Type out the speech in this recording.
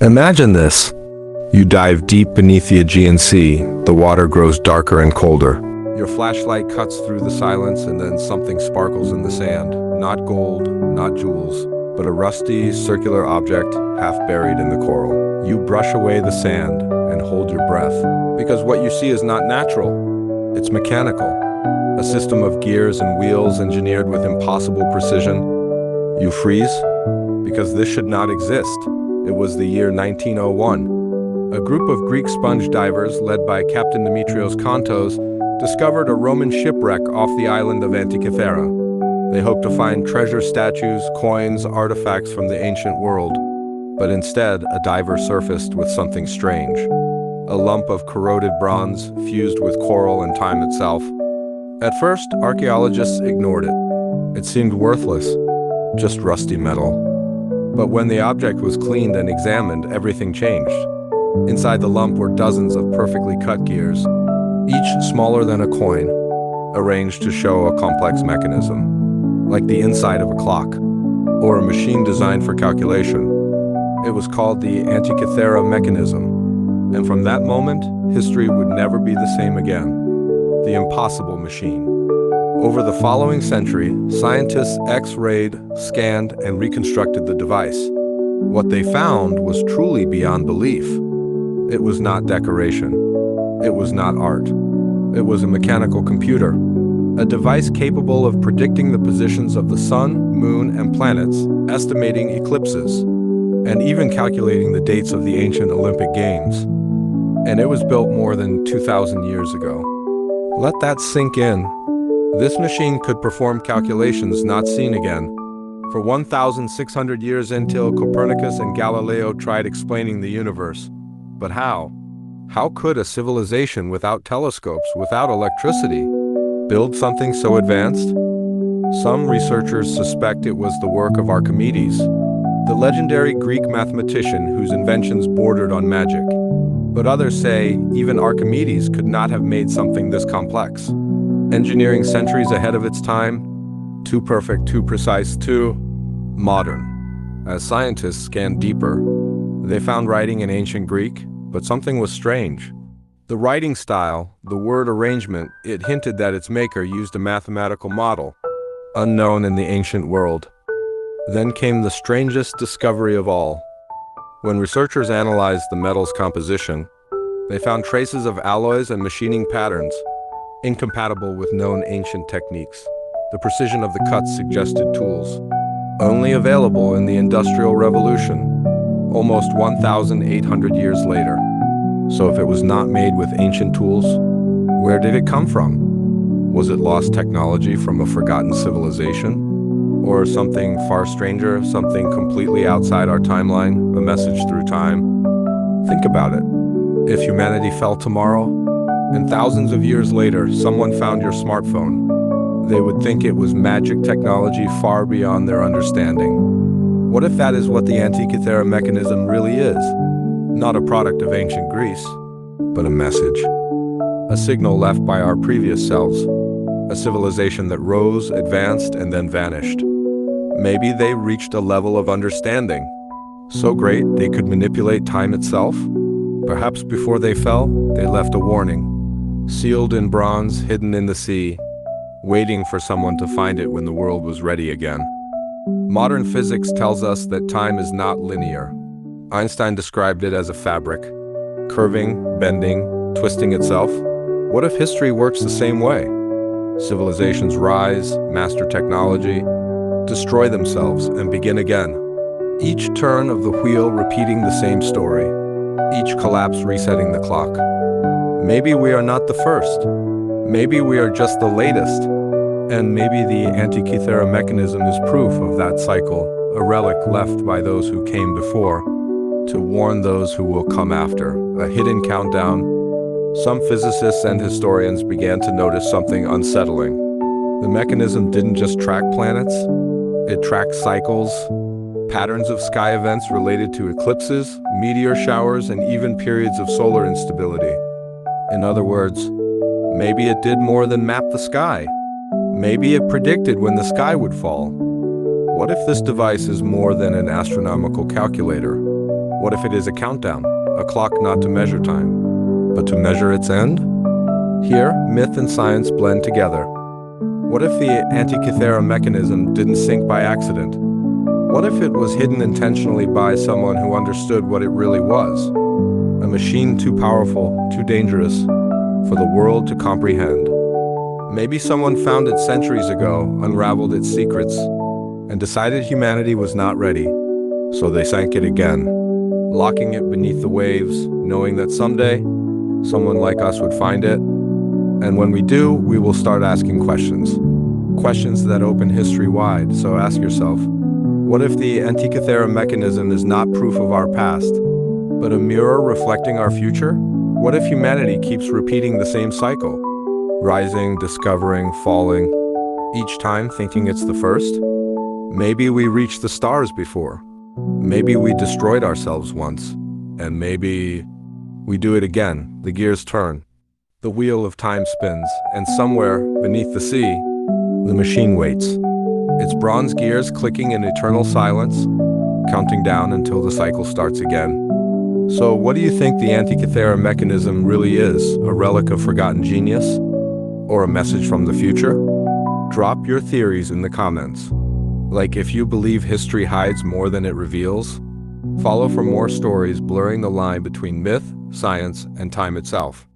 Imagine this. You dive deep beneath the Aegean Sea. The water grows darker and colder. Your flashlight cuts through the silence, and then something sparkles in the sand. Not gold, not jewels, but a rusty, circular object half buried in the coral. You brush away the sand and hold your breath, because what you see is not natural. It's mechanical. A system of gears and wheels engineered with impossible precision. You freeze, because this should not exist. It was the year 1901. A group of Greek sponge divers, led by Captain Dimitrios Kontos, discovered a Roman shipwreck off the island of Antikythera. They hoped to find treasure statues, coins, artifacts from the ancient world. But instead, a diver surfaced with something strange. A lump of corroded bronze, fused with coral and time itself. At first, archaeologists ignored it. It seemed worthless, just rusty metal. But when the object was cleaned and examined, everything changed. Inside the lump were dozens of perfectly cut gears, each smaller than a coin, arranged to show a complex mechanism, like the inside of a clock, or a machine designed for calculation. It was called the Antikythera Mechanism, and from that moment, history would never be the same again. The impossible machine. Over the following century, scientists X-rayed, scanned, and reconstructed the device. What they found was truly beyond belief. It was not decoration. It was not art. It was a mechanical computer, a device capable of predicting the positions of the sun, moon, and planets, estimating eclipses, and even calculating the dates of the ancient Olympic Games. And it was built more than 2,000 years ago. Let that sink in. This machine could perform calculations not seen again. For 1,600 years until Copernicus and Galileo tried explaining the universe. But how? How could a civilization without telescopes, without electricity, build something so advanced? Some researchers suspect it was the work of Archimedes, the legendary Greek mathematician whose inventions bordered on magic. But others say even Archimedes could not have made something this complex. Engineering centuries ahead of its time, too perfect, too precise, too modern. As scientists scanned deeper, they found writing in ancient Greek, but something was strange. The writing style, the word arrangement, it hinted that its maker used a mathematical model, unknown in the ancient world. Then came the strangest discovery of all. When researchers analyzed the metal's composition, they found traces of alloys and machining patterns, incompatible with known ancient techniques. The precision of the cuts suggested tools, only available in the Industrial Revolution, almost 1,800 years later. So if it was not made with ancient tools, where did it come from? Was it lost technology from a forgotten civilization? Or something far stranger, something completely outside our timeline, a message through time? Think about it. If humanity fell tomorrow, and thousands of years later, someone found your smartphone, they would think it was magic technology far beyond their understanding. What if that is what the Antikythera Mechanism really is? Not a product of ancient Greece, but a message. A signal left by our previous selves. A civilization that rose, advanced, and then vanished. Maybe they reached a level of understanding so great they could manipulate time itself. Perhaps before they fell, they left a warning. Sealed in bronze, hidden in the sea, waiting for someone to find it when the world was ready again. Modern physics tells us that time is not linear. Einstein described it as a fabric, curving, bending, twisting itself. What if history works the same way? Civilizations rise, master technology, destroy themselves, and begin again. Each turn of the wheel repeating the same story, each collapse resetting the clock. Maybe we are not the first. Maybe we are just the latest. And maybe the Antikythera Mechanism is proof of that cycle, a relic left by those who came before, to warn those who will come after, a hidden countdown. Some physicists and historians began to notice something unsettling. The mechanism didn't just track planets, it tracked cycles, patterns of sky events related to eclipses, meteor showers, and even periods of solar instability. In other words, maybe it did more than map the sky. Maybe it predicted when the sky would fall. What if this device is more than an astronomical calculator? What if it is a countdown, a clock not to measure time, but to measure its end? Here, myth and science blend together. What if the Antikythera Mechanism didn't sink by accident? What if it was hidden intentionally by someone who understood what it really was? A machine too powerful, too dangerous, for the world to comprehend. Maybe someone found it centuries ago, unraveled its secrets, and decided humanity was not ready, so they sank it again, locking it beneath the waves, knowing that someday, someone like us would find it. And when we do, we will start asking questions. Questions that open history wide, so ask yourself, what if the Antikythera Mechanism is not proof of our past, but a mirror reflecting our future? What if humanity keeps repeating the same cycle? Rising, discovering, falling, each time thinking it's the first? Maybe we reached the stars before. Maybe we destroyed ourselves once. And maybe we do it again. The gears turn. The wheel of time spins, and somewhere beneath the sea, the machine waits. Its bronze gears clicking in eternal silence, counting down until the cycle starts again. So what do you think the Antikythera Mechanism really is? A relic of forgotten genius? Or a message from the future? Drop your theories in the comments. Like if you believe history hides more than it reveals? Follow for more stories blurring the line between myth, science, and time itself.